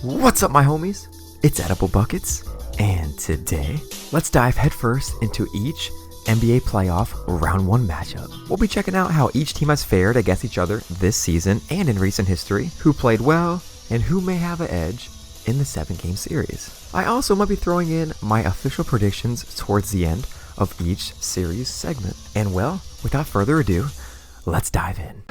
What's up, my homies? It's Edible Buckets, and today, let's dive headfirst into each NBA playoff round 1 matchup. We'll be checking out how each team has fared against each other this season and in recent history, who played well, and who may have an edge in the 7-game series. I also might be throwing in my official predictions towards the end of each series segment. And well, without further ado, let's dive in.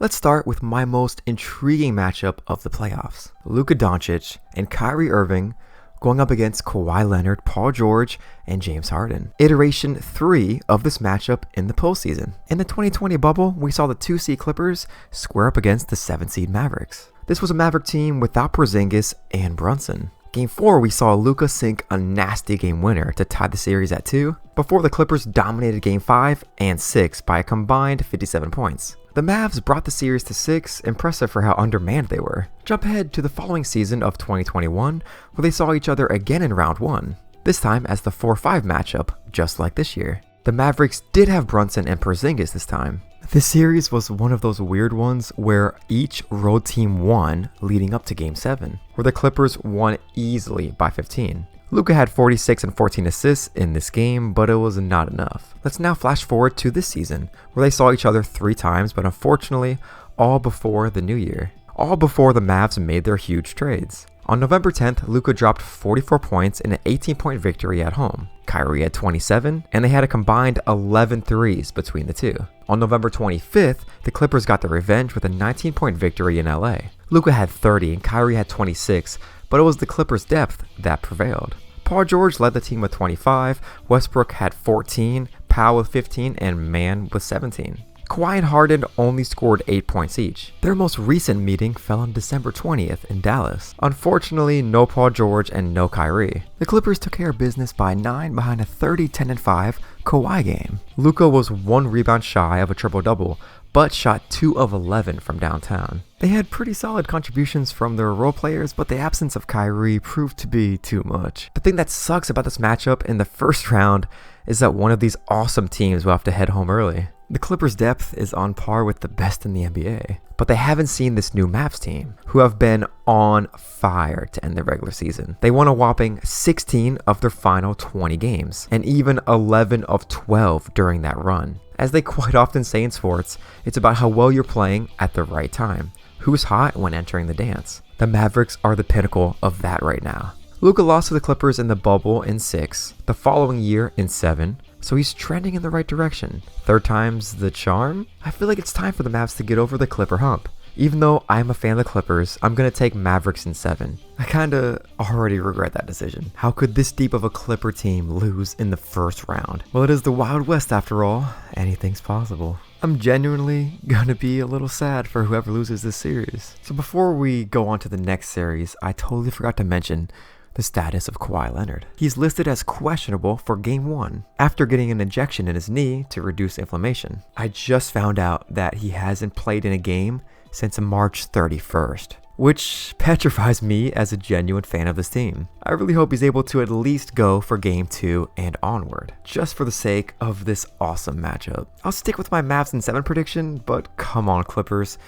Let's start with my most intriguing matchup of the playoffs. Luka Doncic and Kyrie Irving going up against Kawhi Leonard, Paul George, and James Harden. Iteration 3 of this matchup in the postseason. In the 2020 bubble, we saw the 2-seed Clippers square up against the 7-seed Mavericks. This was a Maverick team without Porzingis and Brunson. Game 4, we saw Luka sink a nasty game winner to tie the series at 2, before the Clippers dominated Game 5 and 6 by a combined 57 points. The Mavs brought the series to 6, impressive for how undermanned they were. Jump ahead to the following season of 2021, where they saw each other again in round 1, this time as the 4-5 matchup, just like this year. The Mavericks did have Brunson and Porzingis this time. This series was one of those weird ones where each road team won leading up to Game 7, where the Clippers won easily by 15. Luka had 46 and 14 assists in this game, but it was not enough. Let's now flash forward to this season, where they saw each other 3 times, but unfortunately, all before the new year. All before the Mavs made their huge trades. On November 10th, Luka dropped 44 points in an 18-point victory at home. Kyrie had 27, and they had a combined 11 threes between the two. On November 25th, the Clippers got their revenge with a 19-point victory in LA. Luka had 30 and Kyrie had 26, but it was the Clippers' depth that prevailed. Paul George led the team with 25, Westbrook had 14, Powell with 15, and Mann with 17. Kawhi and Harden only scored 8 points each. Their most recent meeting fell on December 20th in Dallas. Unfortunately, no Paul George and no Kyrie. The Clippers took care of business by 9 behind a 30-10-5 Kawhi game. Luka was 1 rebound shy of a triple-double, but shot 2 of 11 from downtown. They had pretty solid contributions from their role players, but the absence of Kyrie proved to be too much. The thing that sucks about this matchup in the first round is that one of these awesome teams will have to head home early. The Clippers' depth is on par with the best in the NBA, but they haven't seen this new Mavs team, who have been on fire to end the regular season. They won a whopping 16 of their final 20 games, and even 11 of 12 during that run. As they quite often say in sports, it's about how well you're playing at the right time. Who's hot when entering the dance? The Mavericks are the pinnacle of that right now. Luka lost to the Clippers in the bubble in 6, the following year in 7, so he's trending in the right direction. 3rd time's the charm? I feel like it's time for the Mavs to get over the Clipper hump. Even though I'm a fan of the Clippers, I'm going to take Mavericks in 7. I kinda already regret that decision. How could this deep of a Clipper team lose in the first round? Well, it is the Wild West after all. Anything's possible. I'm genuinely gonna be a little sad for whoever loses this series. So before we go on to the next series, I totally forgot to mention the status of Kawhi Leonard. He's listed as questionable for Game 1 after getting an injection in his knee to reduce inflammation. I just found out that he hasn't played in a game since March 31st, which petrifies me as a genuine fan of this team. I really hope he's able to at least go for Game 2 and onward, just for the sake of this awesome matchup. I'll stick with my Mavs in 7 prediction, but come on Clippers,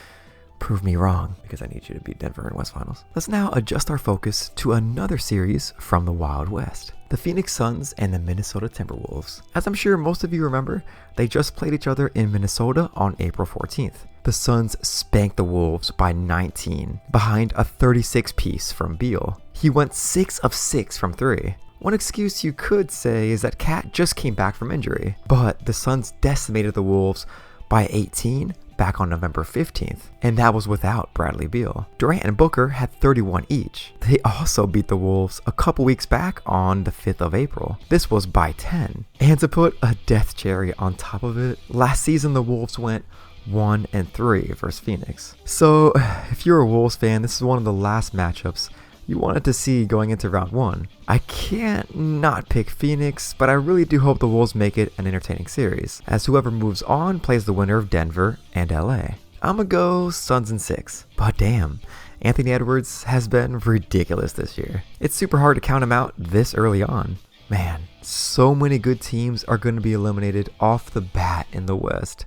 prove me wrong, because I need you to beat Denver in West Finals. Let's now adjust our focus to another series from the Wild West. The Phoenix Suns and the Minnesota Timberwolves. As I'm sure most of you remember, they just played each other in Minnesota on April 14th. The Suns spanked the Wolves by 19 behind a 36-piece from Beal. He went 6 of 6 from 3. One excuse you could say is that Cat just came back from injury, but the Suns decimated the Wolves by 18 back on November 15th, and that was without Bradley Beal. Durant and Booker had 31 each. They also beat the Wolves a couple weeks back on the 5th of April. This was by 10. And to put a death cherry on top of it, last season the Wolves went 1-3 versus Phoenix. So if you're a Wolves fan, this is one of the last matchups you wanted to see going into round 1. I can't not pick Phoenix, but I really do hope the Wolves make it an entertaining series, as whoever moves on plays the winner of Denver and LA. I'ma go Suns in 6, but damn, Anthony Edwards has been ridiculous this year. It's super hard to count him out this early on. Man, so many good teams are going to be eliminated off the bat in the West.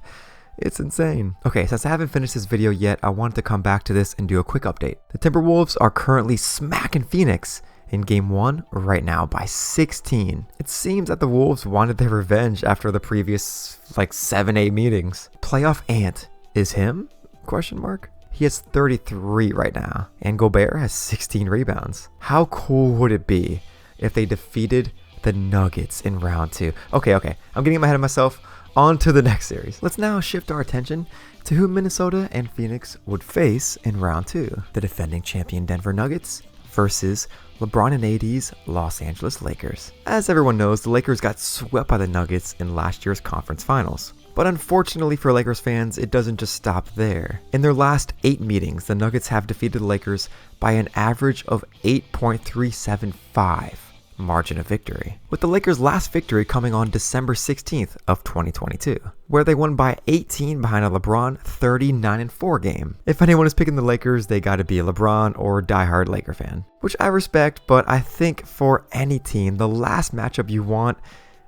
It's insane. Okay, since I haven't finished this video yet, I wanted to come back to this and do a quick update. The Timberwolves are currently smacking Phoenix in game 1 right now by 16. It seems that the Wolves wanted their revenge after the previous 7-8 meetings. Playoff Ant is him? Question mark. He has 33 right now, and Gobert has 16 rebounds. How cool would it be if they defeated the Nuggets in round 2? Okay, I'm getting ahead of myself. On to the next series. Let's now shift our attention to who Minnesota and Phoenix would face in round 2. The defending champion Denver Nuggets versus LeBron and AD's Los Angeles Lakers. As everyone knows, the Lakers got swept by the Nuggets in last year's conference finals. But unfortunately for Lakers fans, it doesn't just stop there. In their last 8 meetings, the Nuggets have defeated the Lakers by an average of 8.375 margin of victory, with the Lakers' last victory coming on December 16th of 2022, where they won by 18 behind a LeBron 39-4 game. If anyone is picking the Lakers, they gotta be a LeBron or diehard Laker fan, which I respect, but I think for any team, the last matchup you want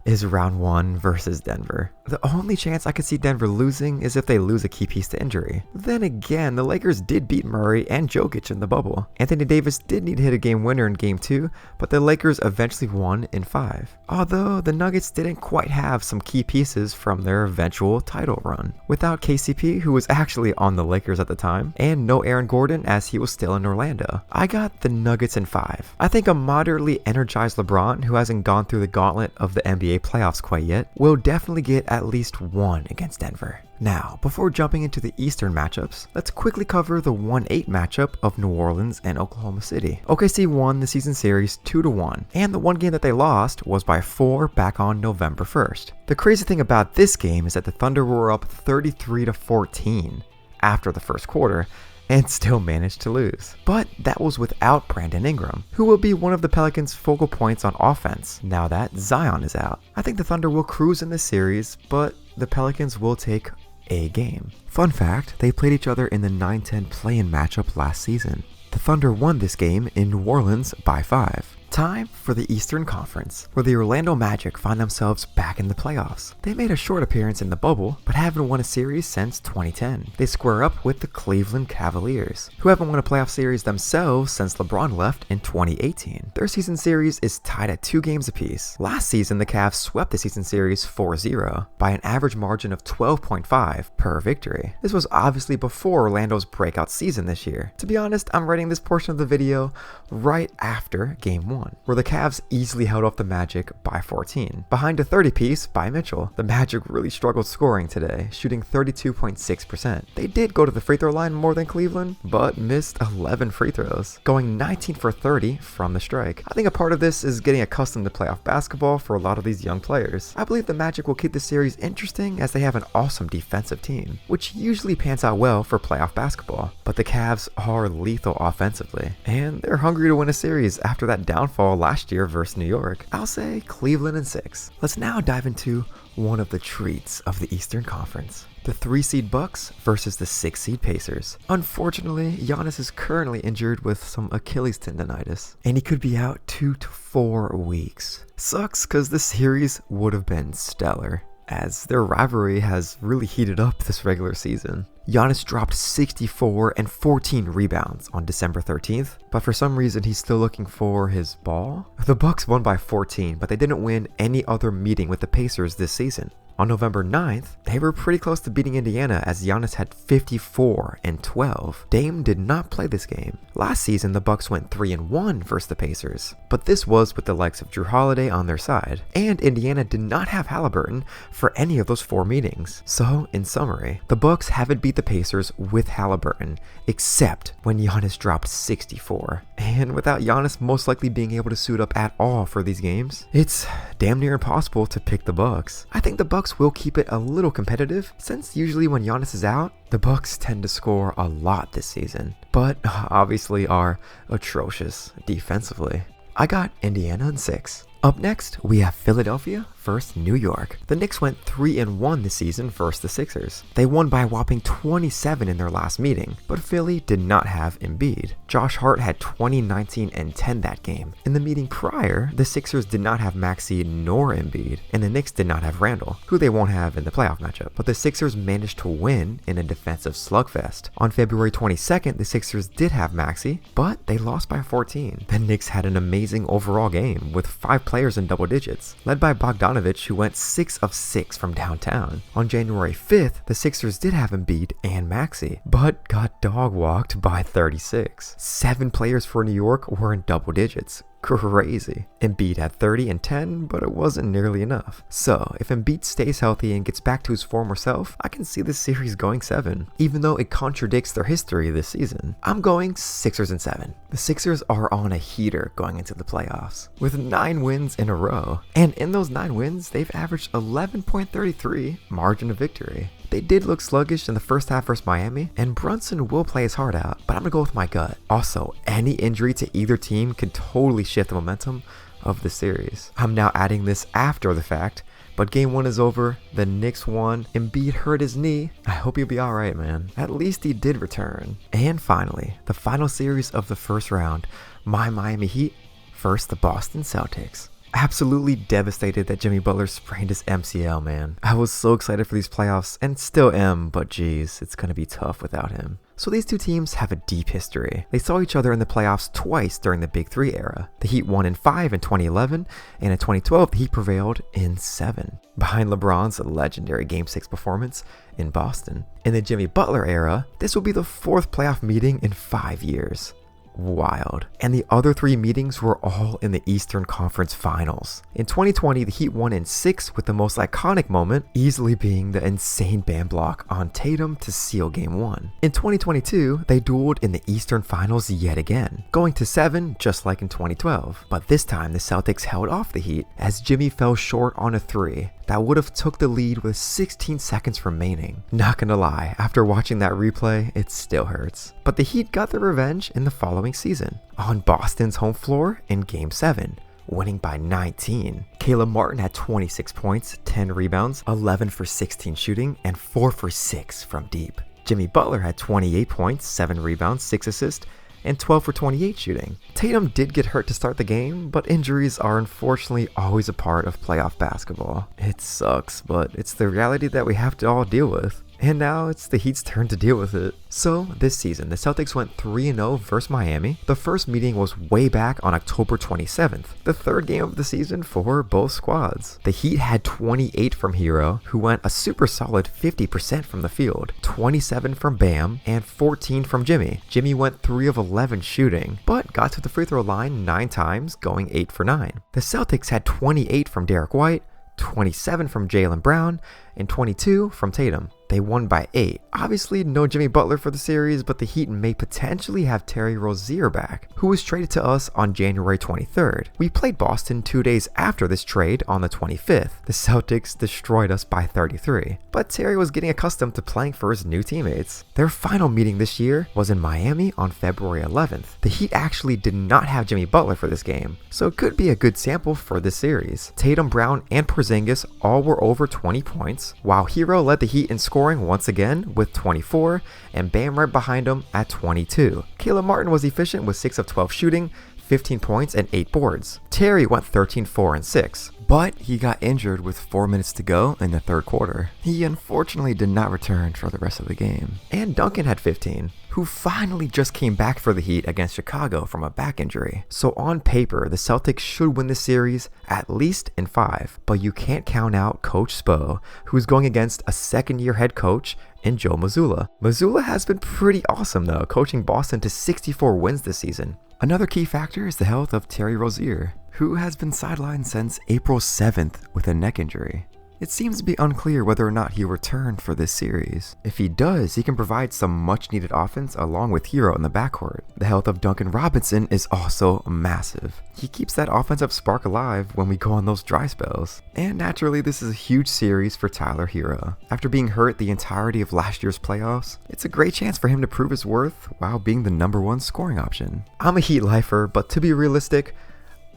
is round 1 versus Denver. The only chance I could see Denver losing is if they lose a key piece to injury. Then again, the Lakers did beat Murray and Jokic in the bubble. Anthony Davis did need to hit a game winner in game 2, but the Lakers eventually won in 5. Although the Nuggets didn't quite have some key pieces from their eventual title run. Without KCP, who was actually on the Lakers at the time, and no Aaron Gordon as he was still in Orlando. I got the Nuggets in 5. I think a moderately energized LeBron, who hasn't gone through the gauntlet of the NBA playoffs quite yet, will definitely get at least 1 against Denver. Now, before jumping into the Eastern matchups, let's quickly cover the 1-8 matchup of New Orleans and Oklahoma City. OKC won the season series 2-1, and the one game that they lost was by 4 back on November 1st. The crazy thing about this game is that the Thunder were up 33-14 after the first quarter, and still managed to lose. But that was without Brandon Ingram, who will be one of the Pelicans' focal points on offense now that Zion is out. I think the Thunder will cruise in this series, but the Pelicans will take a game. Fun fact, they played each other in the 9-10 play-in matchup last season. The Thunder won this game in New Orleans by 5. Time for the Eastern Conference, where the Orlando Magic find themselves back in the playoffs. They made a short appearance in the bubble, but haven't won a series since 2010. They square up with the Cleveland Cavaliers, who haven't won a playoff series themselves since LeBron left in 2018. Their season series is tied at 2 games apiece. Last season, the Cavs swept the season series 4-0 by an average margin of 12.5 per victory. This was obviously before Orlando's breakout season this year. To be honest, I'm writing this portion of the video right after Game 1. Where the Cavs easily held off the Magic by 14. Behind a 30-piece by Mitchell, the Magic really struggled scoring today, shooting 32.6%. They did go to the free throw line more than Cleveland, but missed 11 free throws, going 19 for 30 from the strike. I think a part of this is getting accustomed to playoff basketball for a lot of these young players. I believe the Magic will keep the series interesting as they have an awesome defensive team, which usually pans out well for playoff basketball. But the Cavs are lethal offensively, and they're hungry to win a series after that downfall last year versus New York. I'll say Cleveland in 6. Let's now dive into one of the treats of the Eastern Conference. The 3-seed Bucks versus the 6-seed Pacers. Unfortunately, Giannis is currently injured with some Achilles tendonitis, and he could be out 2 to 4 weeks. Sucks because the series would have been stellar, as their rivalry has really heated up this regular season. Giannis dropped 64 and 14 rebounds on December 13th, but for some reason he's still looking for his ball. The Bucks won by 14, but they didn't win any other meeting with the Pacers this season. On November 9th, they were pretty close to beating Indiana as Giannis had 54 and 12. Dame did not play this game. Last season, the Bucks went 3-1 versus the Pacers, but this was with the likes of Drew Holiday on their side, and Indiana did not have Halliburton for any of those 4 meetings. So, in summary, the Bucks haven't beat the Pacers with Halliburton, except when Giannis dropped 64. And without Giannis most likely being able to suit up at all for these games, it's damn near impossible to pick the Bucks. I think the Bucks will keep it a little competitive, since usually when Giannis is out, the Bucks tend to score a lot this season, but obviously are atrocious defensively. I got Indiana in 6. Up next, we have Philadelphia versus New York. The Knicks went 3-1 this season versus the Sixers. They won by a whopping 27 in their last meeting, but Philly did not have Embiid. Josh Hart had 20, 19, and 10 that game. In the meeting prior, the Sixers did not have Maxey nor Embiid, and the Knicks did not have Randall, who they won't have in the playoff matchup. But the Sixers managed to win in a defensive slugfest. On February 22nd, the Sixers did have Maxey, but they lost by 14. The Knicks had an amazing overall game with 5 players in double digits, led by Bogdanovich, who went 6 of 6 from downtown. On January 5th, the Sixers did have Embiid and Maxey, but got dog walked by 36. 7 players for New York were in double digits. Crazy. Embiid had 30 and 10, but it wasn't nearly enough. So, if Embiid stays healthy and gets back to his former self, I can see this series going 7, even though it contradicts their history this season. I'm going Sixers in 7. The Sixers are on a heater going into the playoffs, with 9 wins in a row. And in those 9 wins, they've averaged 11.33 margin of victory. They did look sluggish in the first half versus Miami, and Brunson will play his heart out, but I'm gonna go with my gut. Also, any injury to either team can totally shift the momentum of the series. I'm now adding this after the fact, but game 1 is over, the Knicks won, Embiid hurt his knee. I hope he'll be alright, man. At least he did return. And finally, the final series of the first round, my Miami Heat versus the Boston Celtics. Absolutely devastated that Jimmy Butler sprained his MCL, man. I was so excited for these playoffs, and still am, but geez, it's gonna be tough without him. So these two teams have a deep history. They saw each other in the playoffs twice during the Big 3 era. The Heat won in 5 in 2011, and in 2012, the Heat prevailed in 7, behind LeBron's legendary Game 6 performance in Boston. In the Jimmy Butler era, this will be the 4th playoff meeting in 5 years. Wild. And the other 3 meetings were all in the Eastern Conference Finals. In 2020, the Heat won in 6, with the most iconic moment easily being the insane bam block on Tatum to seal Game 1. In 2022, they dueled in the Eastern Finals yet again, going to 7 just like in 2012. But this time, the Celtics held off the Heat as Jimmy fell short on a 3 that would have took the lead with 16 seconds remaining. Not gonna lie, after watching that replay, it still hurts. But the Heat got their revenge in the following season, on Boston's home floor in Game 7, winning by 19. Caleb Martin had 26 points, 10 rebounds, 11 for 16 shooting, and 4 for 6 from deep. Jimmy Butler had 28 points, 7 rebounds, 6 assists, and 12 for 28 shooting. Tatum did get hurt to start the game, but injuries are unfortunately always a part of playoff basketball. It sucks, but it's the reality that we have to all deal with. And now it's the Heat's turn to deal with it. So this season, the Celtics went 3-0 versus Miami. The first meeting was way back on October 27th, the 3rd game of the season for both squads. The Heat had 28 from Hero, who went a super solid 50% from the field, 27 from Bam, and 14 from Jimmy. Jimmy went 3 of 11 shooting, but got to the free throw line 9 times, going 8 for 9. The Celtics had 28 from Derek White, 27 from Jaylen Brown, and 22 from Tatum. They won by 8. Obviously, no Jimmy Butler for the series, but the Heat may potentially have Terry Rozier back, who was traded to us on January 23rd. We played Boston 2 days after this trade on the 25th. The Celtics destroyed us by 33, but Terry was getting accustomed to playing for his new teammates. Their final meeting this year was in Miami on February 11th. The Heat actually did not have Jimmy Butler for this game, so it could be a good sample for this series. Tatum, Brown, and Porzingis all were over 20 points, while Hero led the Heat in scoring once again with 24, and Bam right behind him at 22. Caleb Martin was efficient with 6 of 12 shooting, 15 points, and 8 boards. Terry went 13, 4, and 6, but he got injured with 4 minutes to go in the 3rd quarter. He unfortunately did not return for the rest of the game. And Duncan had 15, who finally just came back for the Heat against Chicago from a back injury. So on paper, the Celtics should win the series at least in 5, but you can't count out Coach Spo, who's going against a 2nd-year head coach in Joe Mazzulla. Mazzulla has been pretty awesome though, coaching Boston to 64 wins this season. Another key factor is the health of Terry Rozier, who has been sidelined since April 7th with a neck injury. It seems to be unclear whether or not he'll return for this series. If he does, he can provide some much needed offense along with Hero in the backcourt. The health of Duncan Robinson is also massive. He keeps that offensive spark alive when we go on those dry spells. And naturally, this is a huge series for Tyler Hero. After being hurt the entirety of last year's playoffs, it's a great chance for him to prove his worth while being the #1 scoring option. I'm a Heat lifer, but to be realistic,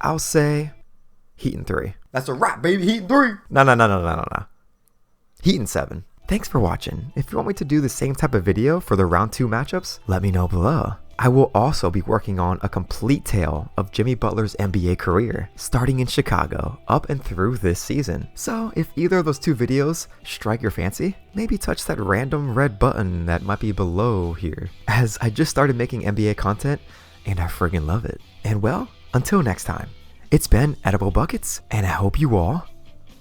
I'll say Heat in 3. That's a wrap, baby. Heat in 3. No. Heat in 7. Thanks for watching. If you want me to do the same type of video for the round 2 matchups, let me know below. I will also be working on a complete tale of Jimmy Butler's NBA career, starting in Chicago, up and through this season. So if either of those 2 videos strike your fancy, maybe touch that random red button that might be below here, as I just started making NBA content and I friggin' love it. And well, until next time, it's been Edible Buckets, and I hope you all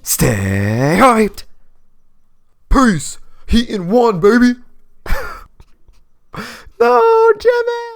stay hyped! Peace! Heat in 1, baby! No, Jimmy!